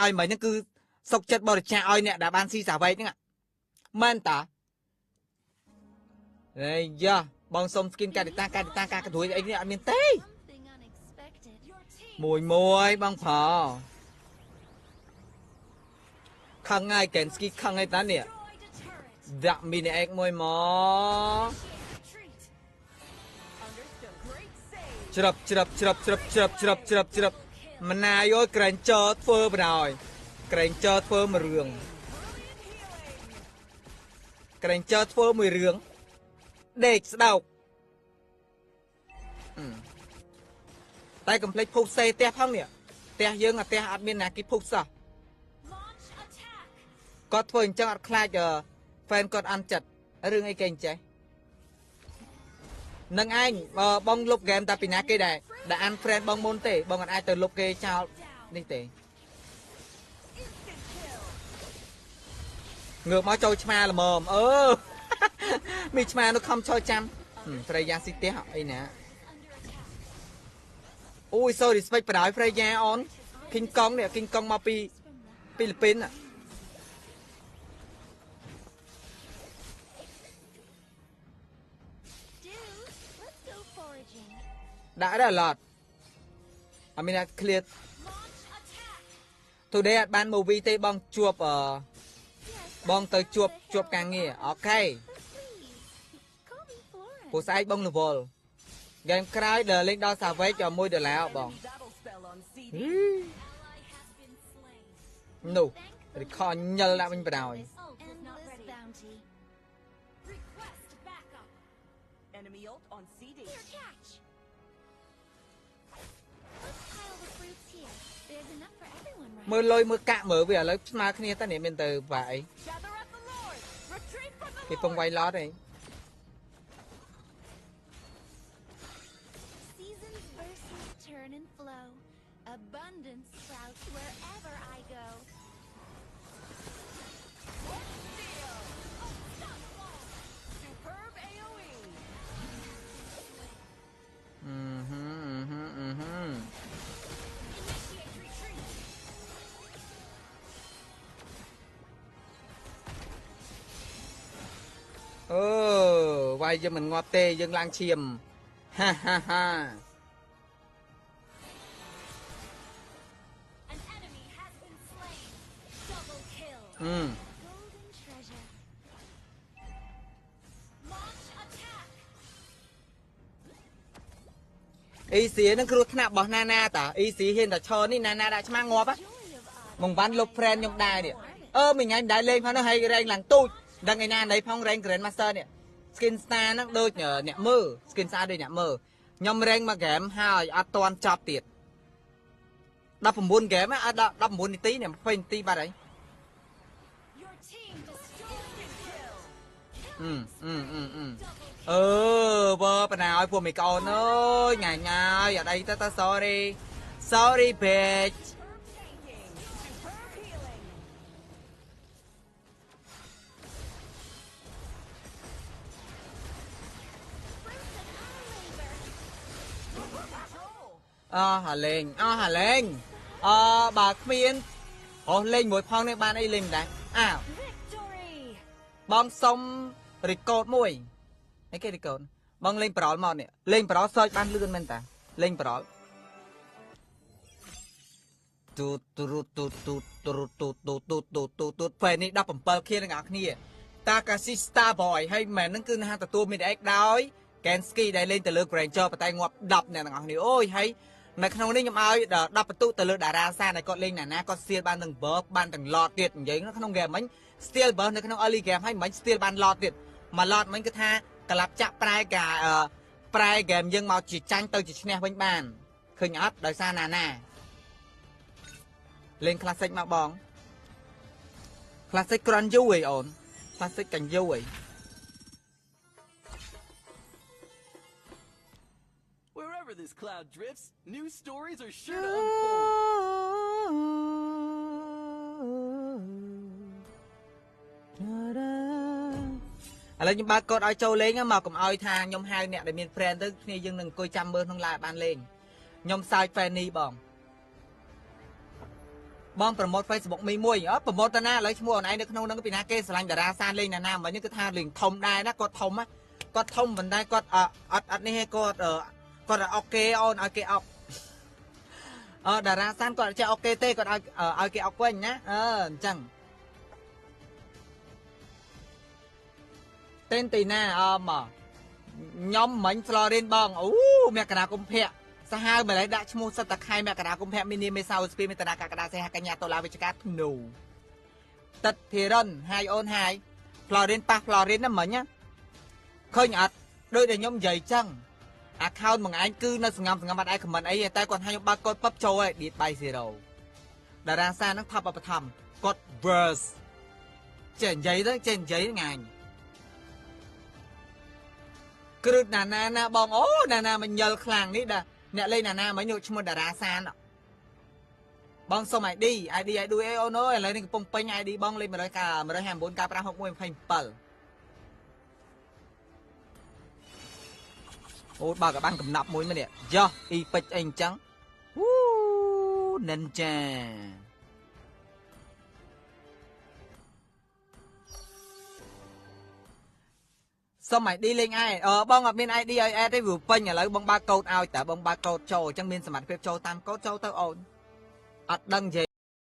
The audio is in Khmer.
ឲ្យមិនហ្នឹងគឺសុកចិត្តបរិច្ចាគឲ្យអ្នកដែលបានស៊ីសាវែកហ្នឹងមែនតាអេយ៉ាបងសុំស្គីនកាឌីតាការកន្ទួយអីនេះអត់មានទេមួយបងប្រខឹងហើយកែនស្គីខឹងហើយតានេះដាក់មីនីអេកមួយមកច្រាប់មិនណាយយក្រែងចើធ្វើបណ្ដោយក្រែងចើធ្វើមួយរឿងដេកស្ដោកតែកំភ្លេចភុសសេផ្ទះផងនេះផ្ទះយើងផ្ទះអត់មានណាគេភុសសោះគាត់ធ្វើអញ្ចឹងអត់ខ្លាចហ្វេនគាត់អន់ចិត្តរឿងអីគេអញ្ចេះនឹងឯងបងលុបហ្គេមតែពីណាគេដែរអានហ្វ្រេនបងមុនទេបងអាចទៅលុបគេចោលនេះទេងើបមកចូលឆ្មាល្មមមានឆ្មានោះខំឈរចាំប្រយ៉ាស៊ីផ្ទះអីណាអូយ sorry ស្ពេចបដ ாய் ប្រយ៉ាអូនគីងកុងនេះគីងកុងមកពីហ្វីលីពីនដាក់ដែរឡតអត់មាន clear today អត់បាន movie ទេបងជួបបងទៅជួបការងារអូខេពូស្អែកបងរវល់ហ្គេមក្រោយដល់លេងដល់សាវែក$1បងនោះរីខញ៉ិលដាក់វិញបដ ாய்មើលលុយមើលកាក់មើលវាឥឡូវស្មើគ្នាតើនេះមានទៅបាក់អីគេពងវាយឡតអីវាយយើងមិនងាប់ទេយើងឡើងឈាមហាអ៊ីស៊ីនឹងគ្រោះថ្នាក់របស់ណាតាអ៊ីស៊ីហ៊ានតែឈរនេះណាដាក់ឆ្មាងាប់ហ្មងបានលុប friend ខ្ញុំដែរនេះមួយថ្ងៃមិនដែរលេងផងនោះហើយរែងឡើងទូចដឹងឯណាណៃផងរែង Grand Master នេះ Skin Star ហ្នឹងដូចអ្នកមើល Skin Star ដូចអ្នកមើលខ្ញុំរែងមកហ្គេមហើយអត់ទាន់ចប់ទៀត19ហ្គេមអត់19នាទីនេះ20នាទីបាត់ហើយបើបណ្ណាឲ្យពួកមីកអូនអើយញ៉ាយអត់អីទៅ sorry bitch hà lên bà khuyên lên mỗi phong này bạn ấy lên đấy bong sông record mùi mấy cái record bong lên pro mòn nè lên pro search ban lươn men ta lên pro tụt về này đập bờ kia là ngạc nhiên ta cả si star boy hay mẹ nó cứ hai tụi mình để đói Kensky ដែលលេងទៅលើ Granger បតែងាប់10អ្នកទាំងអស់គ្នាអូយហើយនៅក្នុងនេះខ្ញុំឲ្យ10បន្ទុកទៅលើតារាសាដែលគាត់លេងណាគាត់ steal បានទាំង buff បានទាំង lot ទៀតនិយាយក្នុង game មិញ steal buff នៅក្នុង early game ហើយមិញ steal បាន lot ទៀតមួយ lot មិញគឺថាក្លាប់ចាក់ប្រែកាប្រែ game យើងមកជាចាញ់ទៅជាឈ្នះវិញបានឃើញអត់ដោយសារណាលេង classic មកបង classic គ្រាន់យូរឯអូន classic កាញ់យូរឯWherever this cloud drifts, new stories are sure to unfold. ឥឡូវខ្ញុំបើកកូដឲ្យចូលលេងមកកុំឲ្យថាខ្ញុំហៅអ្នកដែលមាន friend ទៅគ្នាយើងនឹងអង្គុយចាំមើលក្នុង live បានលេងខ្ញុំសើច fan នេះបង បងប្រម៉ូទ Facebook មួយប្រម៉ូទតាណាឥឡូវឈ្មោះអូនឯងនៅក្នុងហ្នឹងពីណាគេស្រឡាញ់តារាសានលេងណាមិញគឺថាលេងធំដែរណាគាត់ធំណាគាត់ធំប៉ុន្តែគាត់អត់នេះឯងគាត់អូខេអូនឲ្យគេអុកតារាសានគាត់ចេះអូខេទេគាត់ឲ្យគេអុកវិញណាអញ្ចឹងtên tì na mà nhóm mình Florin bong mẹ cả công phẹ sa hai mà lấy đã mua sắt tạc hai mẹ cả công phẹ mini mê sao spi mẹ cả cả xe cả nhà tôi làm với cát nụ tật thì rần hai ôn hai Florin pa Florin nó mình nhá khơi nhạt đôi để nhóm dày chăng account mà anh cứ nó ngầm mặt ai comment ấy tay còn hai ba con pop show ấy đi bay gì đâu đã ra xa nó thập thầm cột verse trên giấy đó trên giấy ngài cứ nà bong nà mình nhờ khlang ní đà nè lên nà mấy nhột chung một đà san bong xong mày đi ai đuôi ai nói lấy cái pông pênh ai đi bong lên mà đôi hàm 4k 5 học mùi phanh pal bà cả băng cầm nạp mùi mà nè do y pech anh trắng ninja sao mày đi lên ai bong ở bên ai đi ai đấy vừa pênh ở lấy bong ba câu ao tại bong ba câu trâu chẳng bên sầm mặt phép trâu tam câu trâu tao ổn đăng gì